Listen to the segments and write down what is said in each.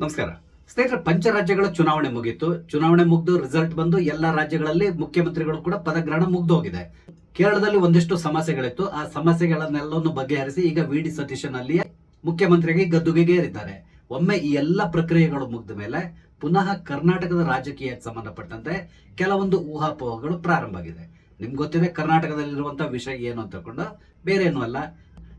ನಮಸ್ಕಾರ ಸ್ನೇಹಿತರೆ. ಪಂಚರಾಜ್ಯಗಳ ಚುನಾವಣೆ ಮುಗಿತು. ಚುನಾವಣೆ ಮುಗಿದು ರಿಸಲ್ಟ್ ಬಂದು ಎಲ್ಲ ರಾಜ್ಯಗಳಲ್ಲಿ ಮುಖ್ಯಮಂತ್ರಿಗಳು ಕೂಡ ಪದಗ್ರಹಣ ಮುಗ್ದು ಹೋಗಿದೆ. ಕೇರಳದಲ್ಲಿ ಒಂದಿಷ್ಟು ಸಮಸ್ಯೆಗಳಿತ್ತು. ಆ ಸಮಸ್ಯೆಗಳನ್ನೆಲ್ಲವನ್ನು ಬಗೆಹರಿಸಿ ಈಗ ವಿ.ಡಿ. ಸತೀಶನ್ ಅಲ್ಲಿ ಮುಖ್ಯಮಂತ್ರಿಯಾಗಿ ಗದ್ದುಗೆಗೆ ಏರಿದ್ದಾರೆ. ಒಮ್ಮೆ ಈ ಎಲ್ಲ ಪ್ರಕ್ರಿಯೆಗಳು ಮುಗಿದ ಮೇಲೆ ಪುನಃ ಕರ್ನಾಟಕದ ರಾಜಕೀಯಕ್ಕೆ ಸಂಬಂಧಪಟ್ಟಂತೆ ಕೆಲವೊಂದು ಊಹಾಪೋಹಗಳು ಪ್ರಾರಂಭ ಆಗಿದೆ. ನಿಮ್ಗೆ ಗೊತ್ತಿದೆ ಕರ್ನಾಟಕದಲ್ಲಿರುವಂತಹ ವಿಷಯ ಏನು ಅಂತ ತಕೊಂಡು ಬೇರೆ ಏನೂ ಅಲ್ಲ.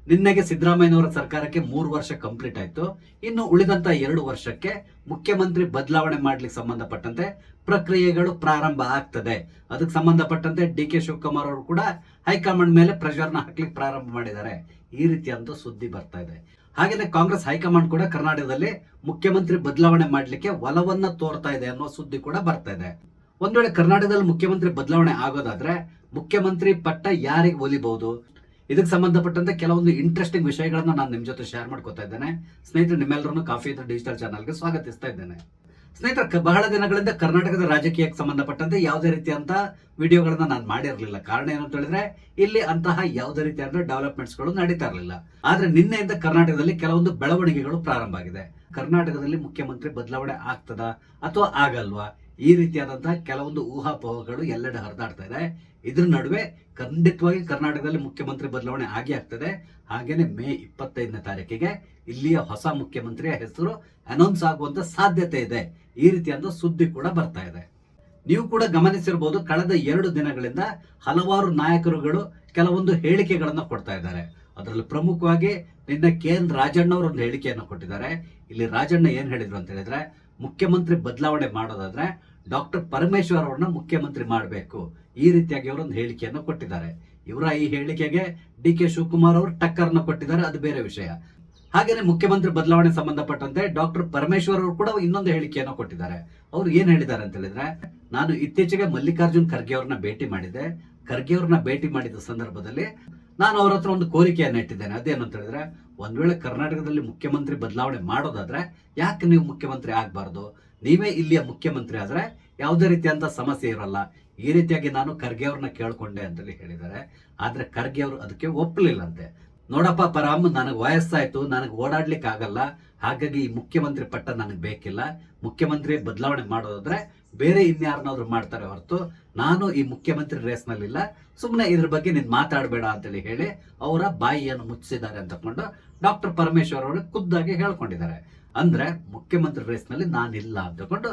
ನಿನ್ನೆಗೆ ಸಿದ್ದರಾಮಯ್ಯನವರ ಸರ್ಕಾರಕ್ಕೆ 3 ವರ್ಷ ಕಂಪ್ಲೀಟ್ ಆಯ್ತು. ಇನ್ನು ಉಳಿದಂತ 2 ವರ್ಷಕ್ಕೆ ಮುಖ್ಯಮಂತ್ರಿ ಬದಲಾವಣೆ ಮಾಡ್ಲಿಕ್ಕೆ ಸಂಬಂಧಪಟ್ಟಂತೆ ಪ್ರಕ್ರಿಯೆಗಳು ಪ್ರಾರಂಭ ಆಗ್ತದೆ. ಅದಕ್ಕೆ ಸಂಬಂಧಪಟ್ಟಂತೆ ಡಿ.ಕೆ. ಶಿವಕುಮಾರ್ ಅವರು ಕೂಡ ಹೈಕಮಾಂಡ್ ಮೇಲೆ ಪ್ರೆಷರ್ನ ಹಾಕ್ಲಿಕ್ಕೆ ಪ್ರಾರಂಭ ಮಾಡಿದ್ದಾರೆ. ಈ ರೀತಿಯಂತ ಸುದ್ದಿ ಬರ್ತಾ ಇದೆ. ಹಾಗೆಯೇ ಕಾಂಗ್ರೆಸ್ ಹೈಕಮಾಂಡ್ ಕೂಡ ಕರ್ನಾಟಕದಲ್ಲಿ ಮುಖ್ಯಮಂತ್ರಿ ಬದಲಾವಣೆ ಮಾಡ್ಲಿಕ್ಕೆ ಒಲವನ್ನ ತೋರ್ತಾ ಇದೆ ಅನ್ನೋ ಸುದ್ದಿ ಕೂಡ ಬರ್ತಾ ಇದೆ. ಒಂದ್ ವೇಳೆ ಕರ್ನಾಟಕದಲ್ಲಿ ಮುಖ್ಯಮಂತ್ರಿ ಬದಲಾವಣೆ ಆಗೋದಾದ್ರೆ ಮುಖ್ಯಮಂತ್ರಿ ಪಟ್ಟ ಯಾರಿಗೆ ಒಲಿಬಹುದು, ಇದಕ್ಕೆ ಸಂಬಂಧಪಟ್ಟಂತೆ ಕೆಲವೊಂದು ಇಂಟ್ರೆಸ್ಟಿಂಗ್ ವಿಷಯಗಳನ್ನ ನಾನು ನಿಮ್ ಜೊತೆ ಶೇರ್ ಮಾಡ್ಕೊತಾ ಇದ್ದೇನೆ. ಸ್ನೇಹಿತರೆ, ನಿಮ್ಮೆಲ್ಲರನ್ನು ಕಾಫಿ ಇದ್ರ ಡಿಜಿಟಲ್ ಚಾನಲ್ಗೆ ಸ್ವಾಗತಿಸ್ತಾ ಇದ್ದೇನೆ. ಸ್ನೇಹಿತರೆ, ಬಹಳ ದಿನಗಳಿಂದ ಕರ್ನಾಟಕದ ರಾಜಕೀಯಕ್ಕೆ ಸಂಬಂಧಪಟ್ಟಂತೆ ಯಾವುದೇ ರೀತಿಯಂತ ವಿಡಿಯೋಗಳನ್ನ ನಾನು ಮಾಡಿರಲಿಲ್ಲ. ಕಾರಣ ಏನು ಅಂತ ಹೇಳಿದ್ರೆ ಇಲ್ಲಿ ಅಂತಹ ಯಾವುದೇ ರೀತಿಯಾದ ಡೆವಲಪ್ಮೆಂಟ್ಸ್ ಗಳು ನಡೀತಾ ಇರಲಿಲ್ಲ. ಆದ್ರೆ ನಿನ್ನೆಯಿಂದ ಕರ್ನಾಟಕದಲ್ಲಿ ಕೆಲವೊಂದು ಬೆಳವಣಿಗೆಗಳು ಪ್ರಾರಂಭ ಆಗಿದೆ. ಕರ್ನಾಟಕದಲ್ಲಿ ಮುಖ್ಯಮಂತ್ರಿ ಬದಲಾವಣೆ ಆಗ್ತದಾ ಅಥವಾ ಆಗಲ್ವಾ, ಈ ರೀತಿಯಾದಂತಹ ಕೆಲವೊಂದು ಊಹಾಪೋಹಗಳು ಎಲ್ಲೆಡೆ ಹರಿದಾಡ್ತಾ ಇದೆ. ಇದ್ರ ನಡುವೆ ಖಂಡಿತವಾಗಿ ಕರ್ನಾಟಕದಲ್ಲಿ ಮುಖ್ಯಮಂತ್ರಿ ಬದಲಾವಣೆ ಆಗೇ ಆಗ್ತದೆ. ಹಾಗೇನೆ ಮೇ 25ನೇ ತಾರೀಕಿಗೆ ಇಲ್ಲಿಯ ಹೊಸ ಮುಖ್ಯಮಂತ್ರಿಯ ಹೆಸರು ಅನೌನ್ಸ್ ಆಗುವಂತ ಸಾಧ್ಯತೆ ಇದೆ. ಈ ರೀತಿಯಾದ ಸುದ್ದಿ ಕೂಡ ಬರ್ತಾ ಇದೆ. ನೀವು ಕೂಡ ಗಮನಿಸಿರಬಹುದು, ಕಳೆದ 2 ದಿನಗಳಿಂದ ಹಲವಾರು ನಾಯಕರುಗಳು ಕೆಲವೊಂದು ಹೇಳಿಕೆಗಳನ್ನ ಕೊಡ್ತಾ ಇದ್ದಾರೆ. ಅದರಲ್ಲಿ ಪ್ರಮುಖವಾಗಿ ನಿನ್ನೆ ಕೆ.ಎನ್. ರಾಜಣ್ಣ ಅವರು ಒಂದು ಹೇಳಿಕೆಯನ್ನು ಕೊಟ್ಟಿದ್ದಾರೆ. ಇಲ್ಲಿ ರಾಜಣ್ಣ ಏನ್ ಹೇಳಿದ್ರು ಅಂತ ಹೇಳಿದ್ರೆ, ಮುಖ್ಯಮಂತ್ರಿ ಬದಲಾವಣೆ ಮಾಡೋದಾದ್ರೆ ಡಾಕ್ಟರ್ ಪರಮೇಶ್ವರ್ ಅವರನ್ನ ಮುಖ್ಯಮಂತ್ರಿ ಮಾಡಬೇಕು, ಈ ರೀತಿಯಾಗಿ ಅವರೊಂದು ಹೇಳಿಕೆಯನ್ನು ಕೊಟ್ಟಿದ್ದಾರೆ. ಇವರ ಈ ಹೇಳಿಕೆಗೆ ಡಿ.ಕೆ. ಶಿವಕುಮಾರ್ ಅವರು ಟಕ್ಕರ್ನ ಕೊಟ್ಟಿದ್ದಾರೆ, ಅದು ಬೇರೆ ವಿಷಯ. ಹಾಗೇನೆ ಮುಖ್ಯಮಂತ್ರಿ ಬದಲಾವಣೆ ಸಂಬಂಧಪಟ್ಟಂತೆ ಡಾಕ್ಟರ್ ಪರಮೇಶ್ವರ್ ಅವರು ಕೂಡ ಇನ್ನೊಂದು ಹೇಳಿಕೆಯನ್ನು ಕೊಟ್ಟಿದ್ದಾರೆ. ಅವ್ರು ಏನ್ ಹೇಳಿದ್ದಾರೆ ಅಂತ ಹೇಳಿದ್ರೆ, ನಾನು ಇತ್ತೀಚೆಗೆ ಮಲ್ಲಿಕಾರ್ಜುನ್ ಖರ್ಗೆ ಅವ್ರನ್ನ ಭೇಟಿ ಮಾಡಿದ್ದೆ. ಖರ್ಗೆ ಅವ್ರನ್ನ ಭೇಟಿ ಮಾಡಿದ ಸಂದರ್ಭದಲ್ಲಿ ನಾನು ಅವ್ರ ಹತ್ರ ಒಂದು ಕೋರಿಕೆಯನ್ನು ಇಟ್ಟಿದ್ದೇನೆ. ಅದೇನು ಅಂತ ಹೇಳಿದ್ರೆ, ಒಂದ್ ವೇಳೆ ಕರ್ನಾಟಕದಲ್ಲಿ ಮುಖ್ಯಮಂತ್ರಿ ಬದಲಾವಣೆ ಮಾಡೋದಾದ್ರೆ ಯಾಕೆ ನೀವು ಮುಖ್ಯಮಂತ್ರಿ ಆಗ್ಬಾರ್ದು, ನೀವೇ ಇಲ್ಲಿಯ ಮುಖ್ಯಮಂತ್ರಿ ಆದ್ರೆ ಯಾವುದೇ ರೀತಿಯಂತ ಸಮಸ್ಯೆ ಇರಲ್ಲ. ಈ ರೀತಿಯಾಗಿ ನಾನು ಖರ್ಗೆ ಅವ್ರನ್ನ ಕೇಳ್ಕೊಂಡೆ ಅಂತೇಳಿ ಹೇಳಿದ್ದಾರೆ. ಆದ್ರೆ ಖರ್ಗೆ ಅವರು ಅದಕ್ಕೆ ಒಪ್ಪಲಿಲ್ಲಂತೆ. ನೋಡಪ್ಪ ಪರಾಮ್, ನನಗೆ ವಯಸ್ಸಾಯ್ತು, ನನಗೆ ಓಡಾಡ್ಲಿಕ್ಕೆ ಆಗಲ್ಲ, ಹಾಗಾಗಿ ಈ ಮುಖ್ಯಮಂತ್ರಿ ಪಟ್ಟ ನನಗೆ ಬೇಕಿಲ್ಲ. ಮುಖ್ಯಮಂತ್ರಿ ಬದಲಾವಣೆ ಮಾಡೋದಾದ್ರೆ ಬೇರೆ ಇನ್ಯಾರನ್ನಾದ್ರೂ ಮಾಡ್ತಾರೆ ಹೊರತು ನಾನು ಈ ಮುಖ್ಯಮಂತ್ರಿ ರೇಸ್ ನಲ್ಲಿಲ್ಲ, ಸುಮ್ಮನೆ ಇದ್ರ ಬಗ್ಗೆ ನೀನ್ ಮಾತಾಡಬೇಡ ಅಂತೇಳಿ ಹೇಳಿ ಅವರ ಬಾಯಿಯನ್ನು ಮುಚ್ಚಿಸಿದ್ದಾರೆ ಅಂತಕೊಂಡು ಡಾಕ್ಟರ್ ಪರಮೇಶ್ವರ್ ಅವರು ಖುದ್ದಾಗಿ ಹೇಳ್ಕೊಂಡಿದ್ದಾರೆ. ಅಂದ್ರೆ ಮುಖ್ಯಮಂತ್ರಿ ರೇಸ್ ನಲ್ಲಿ ನಾನಿಲ್ಲ ಅಂತಕೊಂಡು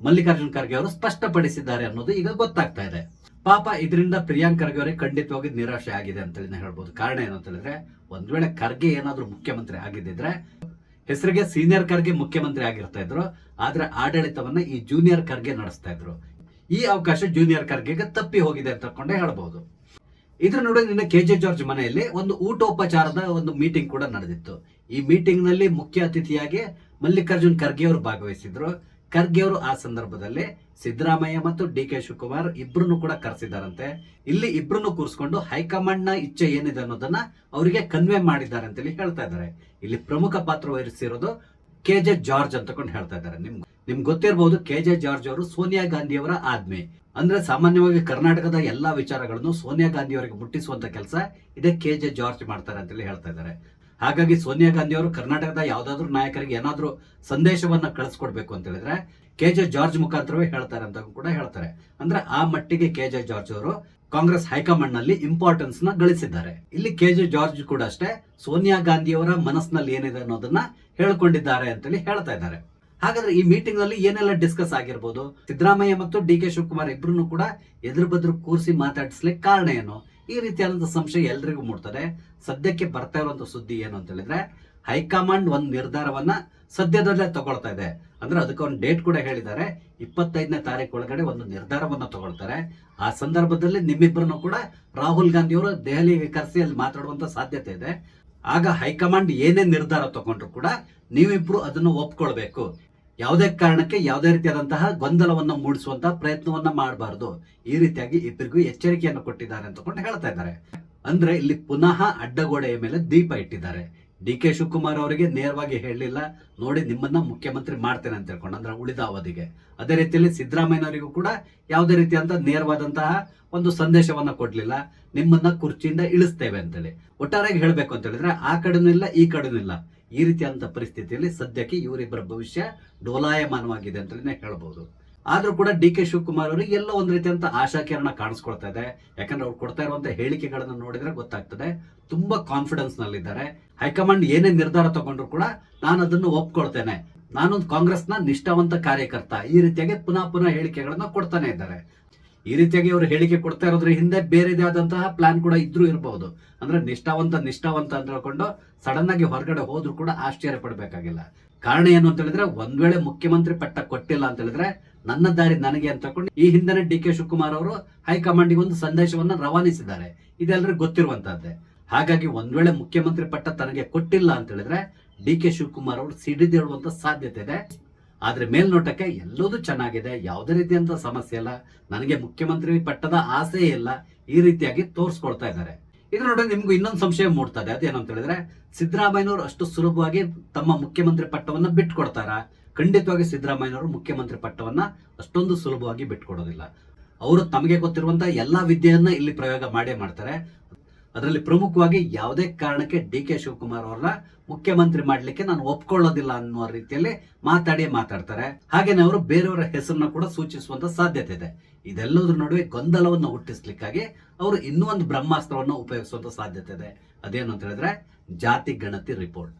ಮಲ್ಲಿಕಾರ್ಜುನ್ ಖರ್ಗೆ ಅವರು ಸ್ಪಷ್ಟಪಡಿಸಿದ್ದಾರೆ ಅನ್ನೋದು ಈಗ ಗೊತ್ತಾಗ್ತಾ ಇದೆ. ಪಾಪ ಇದರಿಂದ ಪ್ರಿಯಾಂಕ್ ಖರ್ಗೆ ಅವರಿಗೆ ಖಂಡಿತವಾಗಿ ನಿರಾಶೆ ಆಗಿದೆ ಅಂತೇಳಿ ಹೇಳ್ಬೋದು. ಕಾರಣ ಏನು ಅಂತ ಹೇಳಿದ್ರೆ, ಒಂದ್ ವೇಳೆ ಖರ್ಗೆ ಏನಾದ್ರೂ ಮುಖ್ಯಮಂತ್ರಿ ಆಗಿದ್ದಿದ್ರೆ ಹೆಸರಿಗೆ ಸೀನಿಯರ್ ಖರ್ಗೆ ಮುಖ್ಯಮಂತ್ರಿ ಆಗಿರ್ತಾ ಇದ್ರು, ಆದ್ರೆ ಆಡಳಿತವನ್ನ ಈ ಜೂನಿಯರ್ ಖರ್ಗೆ ನಡೆಸ್ತಾ ಇದ್ರು. ಈ ಅವಕಾಶ ಜೂನಿಯರ್ ಖರ್ಗೆಗೆ ತಪ್ಪಿ ಹೋಗಿದೆ ಅಂತ ಕೊಂಡೇ ಹೇಳ್ಬಹುದು. ಇದ್ರ ನಡುವೆ ನಿನ್ನೆ ಕೆ.ಜೆ. ಜಾರ್ಜ್ ಮನೆಯಲ್ಲಿ ಒಂದು ಊಟೋಪಚಾರದ ಒಂದು ಮೀಟಿಂಗ್ ಕೂಡ ನಡೆದಿತ್ತು. ಈ ಮೀಟಿಂಗ್ ನಲ್ಲಿ ಮುಖ್ಯ ಅತಿಥಿಯಾಗಿ ಮಲ್ಲಿಕಾರ್ಜುನ್ ಖರ್ಗೆ ಅವರು ಭಾಗವಹಿಸಿದ್ರು. ಖರ್ಗೆ ಅವರು ಆ ಸಂದರ್ಭದಲ್ಲಿ ಸಿದ್ದರಾಮಯ್ಯ ಮತ್ತು ಡಿ.ಕೆ. ಶಿವಕುಮಾರ್ ಇಬ್ರನ್ನು ಕೂಡ ಕರೆಸಿದಾರಂತೆ. ಇಲ್ಲಿ ಇಬ್ರನ್ನು ಕೂರಿಸ್ಕೊಂಡು ಹೈಕಮಾಂಡ್ ನ ಇಚ್ಛೆ ಏನಿದೆ ಅನ್ನೋದನ್ನ ಅವರಿಗೆ ಕನ್ವೆ ಮಾಡಿದ್ದಾರೆ ಅಂತೇಳಿ ಹೇಳ್ತಾ ಇದ್ದಾರೆ. ಇಲ್ಲಿ ಪ್ರಮುಖ ಪಾತ್ರ ವಹಿಸಿರೋದು ಕೆ.ಜೆ. ಜಾರ್ಜ್ ಅಂತಕೊಂಡು ಹೇಳ್ತಾ ಇದ್ದಾರೆ. ನಿಮ್ಗೆ ಗೊತ್ತಿರಬಹುದು, ಕೆ.ಜೆ. ಜಾರ್ಜ್ ಅವರು ಸೋನಿಯಾ ಗಾಂಧಿ ಅವರ ಆದ್ಮಿ. ಅಂದ್ರೆ ಸಾಮಾನ್ಯವಾಗಿ ಕರ್ನಾಟಕದ ಎಲ್ಲಾ ವಿಚಾರಗಳನ್ನು ಸೋನಿಯಾ ಗಾಂಧಿ ಅವರಿಗೆ ಮುಟ್ಟಿಸುವಂತ ಕೆಲಸ ಇದೇ ಕೆ.ಜೆ. ಜಾರ್ಜ್ ಮಾಡ್ತಾರೆ ಅಂತೇಳಿ ಹೇಳ್ತಾ ಇದ್ದಾರೆ. ಹಾಗಾಗಿ ಸೋನಿಯಾ ಗಾಂಧಿ ಅವರು ಕರ್ನಾಟಕದ ಯಾವ್ದಾದ್ರು ನಾಯಕರಿಗೆ ಏನಾದ್ರೂ ಸಂದೇಶವನ್ನ ಕಳಿಸ್ಕೊಡ್ಬೇಕು ಅಂತ ಹೇಳಿದ್ರೆ ಕೆ.ಜೆ. ಜಾರ್ಜ್ ಮುಖಾಂತರವೇ ಹೇಳ್ತಾರೆ ಅಂತ ಕೂಡ ಹೇಳ್ತಾರೆ. ಅಂದ್ರೆ ಆ ಮಟ್ಟಿಗೆ ಕೆ.ಜೆ. ಜಾರ್ಜ್ ಅವರು ಕಾಂಗ್ರೆಸ್ ಹೈಕಮಾಂಡ್ ನಲ್ಲಿ ಇಂಪಾರ್ಟೆನ್ಸ್ ನ ಗಳಿಸಿದ್ದಾರೆ. ಇಲ್ಲಿ ಕೆ.ಜೆ. ಜಾರ್ಜ್ ಕೂಡ ಅಷ್ಟೇ ಸೋನಿಯಾ ಗಾಂಧಿ ಅವರ ಮನಸ್ಸಿನಲ್ಲಿ ಏನಿದೆ ಅನ್ನೋದನ್ನ ಹೇಳ್ಕೊಂಡಿದ್ದಾರೆ ಅಂತೇಳಿ ಹೇಳ್ತಾ ಇದ್ದಾರೆ. ಹಾಗಾದ್ರೆ ಈ ಮೀಟಿಂಗ್ ನಲ್ಲಿ ಏನೆಲ್ಲ ಡಿಸ್ಕಸ್ ಆಗಿರ್ಬೋದು, ಸಿದ್ದರಾಮಯ್ಯ ಮತ್ತು ಡಿ.ಕೆ. ಶಿವಕುಮಾರ್ ಇಬ್ರು ಕೂಡ ಎದುರು ಬದ್ರು ಕೂರಿಸಿ ಮಾತಾಡಿಸ್ಲಿಕ್ಕೆ ಕಾರಣ ಏನು, ಈ ರೀತಿಯಾದಂತಹ ಸಂಶಯ ಎಲ್ರಿಗೂ ಮೂಡ್ತದೆ. ಸದ್ಯಕ್ಕೆ ಬರ್ತಾ ಇರುವಂತ ಸುದ್ದಿ ಏನು ಅಂತ ಹೇಳಿದ್ರೆ, ಹೈಕಮಾಂಡ್ ಒಂದು ನಿರ್ಧಾರವನ್ನ ಸದ್ಯದಲ್ಲೇ ತಗೊಳ್ತಾ ಇದೆ. ಅಂದ್ರೆ ಅದಕ್ಕೆ ಒಂದು ಡೇಟ್ ಕೂಡ ಹೇಳಿದ್ದಾರೆ. 25ನೇ ತಾರೀಕು ಒಳಗಡೆ ಒಂದು ನಿರ್ಧಾರವನ್ನ ತಗೊಳ್ತಾರೆ. ಆ ಸಂದರ್ಭದಲ್ಲಿ ನಿಮ್ಮಿಬ್ಬರನ್ನು ಕೂಡ ರಾಹುಲ್ ಗಾಂಧಿ ಅವರು ದೆಹಲಿಗೆ ಕರೆಸಿ ಅಲ್ಲಿ ಮಾತಾಡುವಂತ ಸಾಧ್ಯತೆ ಇದೆ. ಆಗ ಹೈಕಮಾಂಡ್ ಏನೇ ನಿರ್ಧಾರ ತಗೊಂಡ್ರು ಕೂಡ ನೀವಿಬ್ರು ಅದನ್ನು ಒಪ್ಕೊಳ್ಬೇಕು. ಯಾವುದೇ ಕಾರಣಕ್ಕೆ ಯಾವುದೇ ರೀತಿಯಾದಂತಹ ಗೊಂದಲವನ್ನ ಮೂಡಿಸುವಂತಹ ಪ್ರಯತ್ನವನ್ನ ಮಾಡಬಾರದು. ಈ ರೀತಿಯಾಗಿ ಇಬ್ಬರಿಗೂ ಎಚ್ಚರಿಕೆಯನ್ನು ಕೊಟ್ಟಿದ್ದಾರೆ ಅಂತಕೊಂಡು ಹೇಳ್ತಾ ಇದ್ದಾರೆ. ಅಂದ್ರೆ ಇಲ್ಲಿ ಪುನಃ ಅಡ್ಡಗೋಡೆಯ ಮೇಲೆ ದೀಪ ಇಟ್ಟಿದ್ದಾರೆ. ಡಿ.ಕೆ. ಶಿವಕುಮಾರ್ ಅವರಿಗೆ ನೇರವಾಗಿ ಹೇಳಲಿಲ್ಲ, ನೋಡಿ ನಿಮ್ಮನ್ನ ಮುಖ್ಯಮಂತ್ರಿ ಮಾಡ್ತೇನೆ ಅಂತ ಹೇಳ್ಕೊಂಡು, ಅಂದ್ರೆ ಉಳಿದ ಅವಧಿಗೆ. ಅದೇ ರೀತಿಯಲ್ಲಿ ಸಿದ್ದರಾಮಯ್ಯನವರಿಗೂ ಕೂಡ ಯಾವುದೇ ರೀತಿಯಂತ ನೇರವಾದಂತಹ ಒಂದು ಸಂದೇಶವನ್ನ ಕೊಡ್ಲಿಲ್ಲ, ನಿಮ್ಮನ್ನ ಕುರ್ಚಿಯಿಂದ ಇಳಿಸ್ತೇವೆ ಅಂತೇಳಿ. ಒಟ್ಟಾರೆಯಾಗಿ ಹೇಳ್ಬೇಕು ಅಂತ ಹೇಳಿದ್ರೆ ಆ ಕಡೆನೂ ಇಲ್ಲ ಈ ಕಡೆನೂ ಇಲ್ಲ, ಈ ರೀತಿಯಾದಂತಹ ಪರಿಸ್ಥಿತಿಯಲ್ಲಿ ಸದ್ಯಕ್ಕೆ ಇವರಿಬ್ಬರ ಭವಿಷ್ಯ ಡೋಲಾಯಮಾನವಾಗಿದೆ ಅಂತಲೇ ಹೇಳ್ಬಹುದು. ಆದ್ರೂ ಕೂಡ ಡಿ ಕೆ ಶಿವಕುಮಾರ್ ಅವರಿಗೆ ಎಲ್ಲ ಒಂದ್ ರೀತಿಯಂತ ಆಶಾಕಿರಣ ಕಾಣಿಸ್ಕೊಳ್ತಾ ಇದೆ. ಯಾಕಂದ್ರೆ ಅವ್ರು ಕೊಡ್ತಾ ಇರುವಂತಹ ಹೇಳಿಕೆಗಳನ್ನ ನೋಡಿದ್ರೆ ಗೊತ್ತಾಗ್ತದೆ ತುಂಬಾ ಕಾನ್ಫಿಡೆನ್ಸ್ ನಲ್ಲಿದ್ದಾರೆ. ಹೈಕಮಾಂಡ್ ಏನೇ ನಿರ್ಧಾರ ತಗೊಂಡ್ರು ಕೂಡ ನಾನು ಅದನ್ನು ಒಪ್ಕೊಳ್ತೇನೆ, ನಾನೊಂದು ಕಾಂಗ್ರೆಸ್ನ ನಿಷ್ಠಾವಂತ ಕಾರ್ಯಕರ್ತ, ಈ ರೀತಿಯಾಗಿ ಪುನಃ ಹೇಳಿಕೆಗಳನ್ನ ಕೊಡ್ತಾನೆ ಇದ್ದಾರೆ. ಈ ರೀತಿಯಾಗಿ ಅವರು ಹೇಳಿಕೆ ಕೊಡ್ತಾ ಇರೋದ್ರ ಹಿಂದೆ ಬೇರೆದೇ ಆದಂತಹ ಪ್ಲಾನ್ ಕೂಡ ಇದ್ರೂ ಇರಬಹುದು. ಅಂದ್ರೆ ನಿಷ್ಠಾವಂತ ಅಂತ ಹೇಳ್ಕೊಂಡು ಸಡನ್ ಆಗಿ ಹೊರಗಡೆ ಹೋದ್ರು ಕೂಡ ಆಶ್ಚರ್ಯ ಪಡ್ಬೇಕಾಗಿಲ್ಲ. ಕಾರಣ ಏನು ಅಂತ ಹೇಳಿದ್ರೆ, ಒಂದ್ ವೇಳೆ ಮುಖ್ಯಮಂತ್ರಿ ಪಟ್ಟ ಕೊಟ್ಟಿಲ್ಲ ಅಂತ ಹೇಳಿದ್ರೆ ನನ್ನ ದಾರಿ ನನಗೆ ಅಂತ ಹೇಳ್ಕೊಂಡು ಈ ಹಿಂದೆ ಡಿ ಕೆ ಶಿವಕುಮಾರ್ ಅವರು ಹೈಕಮಾಂಡ್ಗೆ ಒಂದು ಸಂದೇಶವನ್ನ ರವಾನಿಸಿದ್ದಾರೆ. ಇದೆಲ್ಲರಿಗೂ ಗೊತ್ತಿರುವಂತಹದ್ದೇ. ಹಾಗಾಗಿ ಒಂದ್ ವೇಳೆ ಮುಖ್ಯಮಂತ್ರಿ ಪಟ್ಟ ತನಗೆ ಕೊಟ್ಟಿಲ್ಲ ಅಂತ ಹೇಳಿದ್ರೆ ಡಿ ಕೆ ಶಿವಕುಮಾರ್ ಅವರು ಸಿಡಿದೇಳುವಂತ ಸಾಧ್ಯತೆ ಇದೆ. ಆದ್ರೆ ಮೇಲ್ನೋಟಕ್ಕೆ ಎಲ್ಲದೂ ಚೆನ್ನಾಗಿದೆ, ಯಾವುದೇ ರೀತಿಯಂತ ಸಮಸ್ಯೆ ಇಲ್ಲ, ನನಗೆ ಮುಖ್ಯಮಂತ್ರಿ ಪಟ್ಟದ ಆಸೆ ಇಲ್ಲ, ಈ ರೀತಿಯಾಗಿ ತೋರಿಸ್ಕೊಳ್ತಾ ಇದ್ದಾರೆ. ಇದು ನೋಡಿ ನಿಮ್ಗೂ ಇನ್ನೊಂದು ಸಂಶಯ ಮೂಡ್ತದೆ. ಅದೇನಂತ ಹೇಳಿದ್ರೆ, ಸಿದ್ದರಾಮಯ್ಯನವರು ಅಷ್ಟು ಸುಲಭವಾಗಿ ತಮ್ಮ ಮುಖ್ಯಮಂತ್ರಿ ಪಟ್ಟವನ್ನ ಬಿಟ್ಕೊಡ್ತಾರ? ಖಂಡಿತವಾಗಿ ಸಿದ್ದರಾಮಯ್ಯನವರು ಮುಖ್ಯಮಂತ್ರಿ ಪಟ್ಟವನ್ನ ಅಷ್ಟೊಂದು ಸುಲಭವಾಗಿ ಬಿಟ್ಕೊಡೋದಿಲ್ಲ. ಅವರು ತಮಗೆ ಗೊತ್ತಿರುವಂತಹ ಎಲ್ಲಾ ವಿದ್ಯೆಯನ್ನ ಇಲ್ಲಿ ಪ್ರಯೋಗ ಮಾಡೇ ಮಾಡ್ತಾರೆ. ಅದರಲ್ಲಿ ಪ್ರಮುಖವಾಗಿ ಯಾವುದೇ ಕಾರಣಕ್ಕೆ ಡಿ ಕೆ ಶಿವಕುಮಾರ್ ಅವರನ್ನ ಮುಖ್ಯಮಂತ್ರಿ ಮಾಡ್ಲಿಕ್ಕೆ ನಾನು ಒಪ್ಕೊಳ್ಳೋದಿಲ್ಲ ಅನ್ನುವ ರೀತಿಯಲ್ಲಿ ಮಾತಾಡ್ತಾರೆ. ಹಾಗೇನೆ ಅವರು ಬೇರೆಯವರ ಹೆಸರನ್ನ ಕೂಡ ಸೂಚಿಸುವಂತ ಸಾಧ್ಯತೆ ಇದೆ. ಇದೆಲ್ಲದರ ನಡುವೆ ಗೊಂದಲವನ್ನು ಹುಟ್ಟಿಸ್ಲಿಕ್ಕಾಗಿ ಅವರು ಇನ್ನೂ ಒಂದು ಬ್ರಹ್ಮಾಸ್ತ್ರವನ್ನು ಉಪಯೋಗಿಸುವಂತ ಸಾಧ್ಯತೆ ಇದೆ. ಅದೇನು ಅಂತ ಹೇಳಿದ್ರೆ ಜಾತಿ ಗಣತಿ ರಿಪೋರ್ಟ್.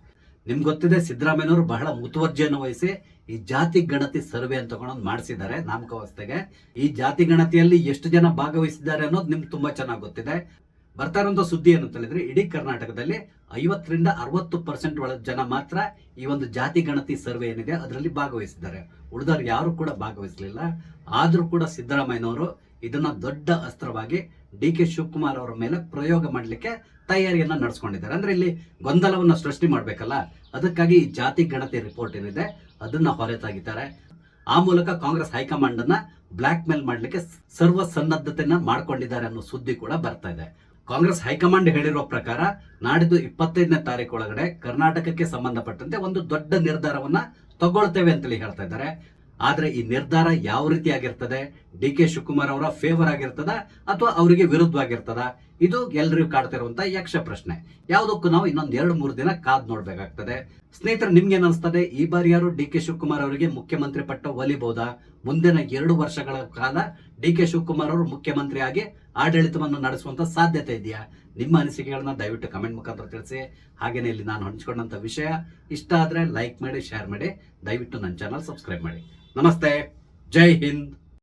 ನಿಮ್ಗೆ ಗೊತ್ತಿದೆ, ಸಿದ್ದರಾಮಯ್ಯನವರು ಬಹಳ ಮುತುವರ್ಜಿಯನ್ನು ವಹಿಸಿ ಈ ಜಾತಿ ಗಣತಿ ಸರ್ವೆ ಅಂತ ತಗೊಂಡು ಮಾಡಿಸಿದ್ದಾರೆ ನಾಮಕಾವಸ್ಥೆಗೆ. ಈ ಜಾತಿ ಗಣತಿಯಲ್ಲಿ ಎಷ್ಟು ಜನ ಭಾಗವಹಿಸಿದ್ದಾರೆ ಅನ್ನೋದು ನಿಮ್ಗೆ ತುಂಬಾ ಚೆನ್ನಾಗಿ ಗೊತ್ತಿದೆ. ಬರ್ತಾ ಇರುವಂತ ಸುದ್ದಿ ಏನಂತ ಹೇಳಿದ್ರೆ, ಇಡೀ ಕರ್ನಾಟಕದಲ್ಲಿ 50ರಿಂದ 60% ಒಳ ಜನ ಮಾತ್ರ ಈ ಒಂದು ಜಾತಿ ಗಣತಿ ಸರ್ವೆ ಏನಿದೆ ಅದರಲ್ಲಿ ಭಾಗವಹಿಸಿದ್ದಾರೆ. ಉಳಿದವರು ಯಾರು ಕೂಡ ಭಾಗವಹಿಸಲಿಲ್ಲ. ಆದ್ರೂ ಕೂಡ ಸಿದ್ದರಾಮಯ್ಯನವರು ಇದನ್ನ ದೊಡ್ಡ ಅಸ್ತ್ರವಾಗಿ ಡಿ ಕೆ ಶಿವಕುಮಾರ್ ಅವರ ಮೇಲೆ ಪ್ರಯೋಗ ಮಾಡಲಿಕ್ಕೆ ತಯಾರಿಯನ್ನ ನಡೆಸ್ಕೊಂಡಿದ್ದಾರೆ. ಅಂದ್ರೆ ಇಲ್ಲಿ ಗೊಂದಲವನ್ನ ಸೃಷ್ಟಿ ಮಾಡ್ಬೇಕಲ್ಲ, ಅದಕ್ಕಾಗಿ ಈ ಜಾತಿ ಗಣತಿ ರಿಪೋರ್ಟ್ ಏನಿದೆ ಅದನ್ನ ಹೊರತಾಗಿದ್ದಾರೆ. ಆ ಮೂಲಕ ಕಾಂಗ್ರೆಸ್ ಹೈಕಮಾಂಡ್ ಅನ್ನ ಬ್ಲಾಕ್ ಮೇಲ್ ಮಾಡ್ಲಿಕ್ಕೆ ಸರ್ವ ಸನ್ನದ್ಧತೆಯನ್ನ ಮಾಡ್ಕೊಂಡಿದ್ದಾರೆ ಅನ್ನೋ ಸುದ್ದಿ ಕೂಡ ಬರ್ತಾ ಇದೆ. ಕಾಂಗ್ರೆಸ್ ಹೈಕಮಾಂಡ್ ಹೇಳಿರೋ ಪ್ರಕಾರ ನಾಡಿದ್ದು 25ನೇ ತಾರೀಕು ಒಳಗಡೆ ಕರ್ನಾಟಕಕ್ಕೆ ಸಂಬಂಧಪಟ್ಟಂತೆ ಒಂದು ದೊಡ್ಡ ನಿರ್ಧಾರವನ್ನ ತಗೊಳ್ತೇವೆ ಅಂತೇಳಿ ಹೇಳ್ತಾ ಇದ್ದಾರೆ. ಆದ್ರೆ ಈ ನಿರ್ಧಾರ ಯಾವ ರೀತಿ ಆಗಿರ್ತದೆ? ಡಿ ಕೆ ಶಿವಕುಮಾರ್ ಅವರ ಫೇವರ್ ಆಗಿರ್ತದ ಅಥವಾ ಅವರಿಗೆ ವಿರುದ್ಧವಾಗಿರ್ತದ? ಇದು ಎಲ್ಲರಿಗೂ ಕಾಡ್ತಾ ಇರುವಂತ ಯಕ್ಷ ಪ್ರಶ್ನೆ. ಯಾವುದಕ್ಕೂ ನಾವು ಇನ್ನೊಂದ್ 2-3 ದಿನ ಕಾದ್ ನೋಡ್ಬೇಕಾಗ್ತದೆ. ಸ್ನೇಹಿತರೆ, ನಿಮ್ಗೆ ಏನಿಸ್ತದೆ? ಈ ಬಾರಿ ಯಾರು ಡಿ ಕೆ ಶಿವಕುಮಾರ್ ಅವರಿಗೆ ಮುಖ್ಯಮಂತ್ರಿ ಪಟ್ಟ ಒಲಿಬಹುದಾ? ಮುಂದಿನ 2 ವರ್ಷಗಳ ಕಾಲ ಡಿ ಕೆ ಶಿವಕುಮಾರ್ ಅವರು ಮುಖ್ಯಮಂತ್ರಿ ಆಗಿ ಆಡಳಿತವನ್ನು ನಡೆಸುವಂತ ಸಾಧ್ಯತೆ ಇದೆಯಾ? ನಿಮ್ಮ ಅನಿಸಿಕೆಗಳನ್ನ ದಯವಿಟ್ಟು ಕಮೆಂಟ್ ಮುಖಾಂತರ ತಿಳಿಸಿ. ಹಾಗೇನೆ ಇಲ್ಲಿ ನಾನು ಹಂಚಿಕೊಂಡಂತ ವಿಷಯ ಇಷ್ಟ ಆದ್ರೆ ಲೈಕ್ ಮಾಡಿ, ಶೇರ್ ಮಾಡಿ, ದಯವಿಟ್ಟು ನನ್ನ ಚಾನಲ್ ಸಬ್ಸ್ಕ್ರೈಬ್ ಮಾಡಿ. ನಮಸ್ತೆ, ಜೈ ಹಿಂದ್.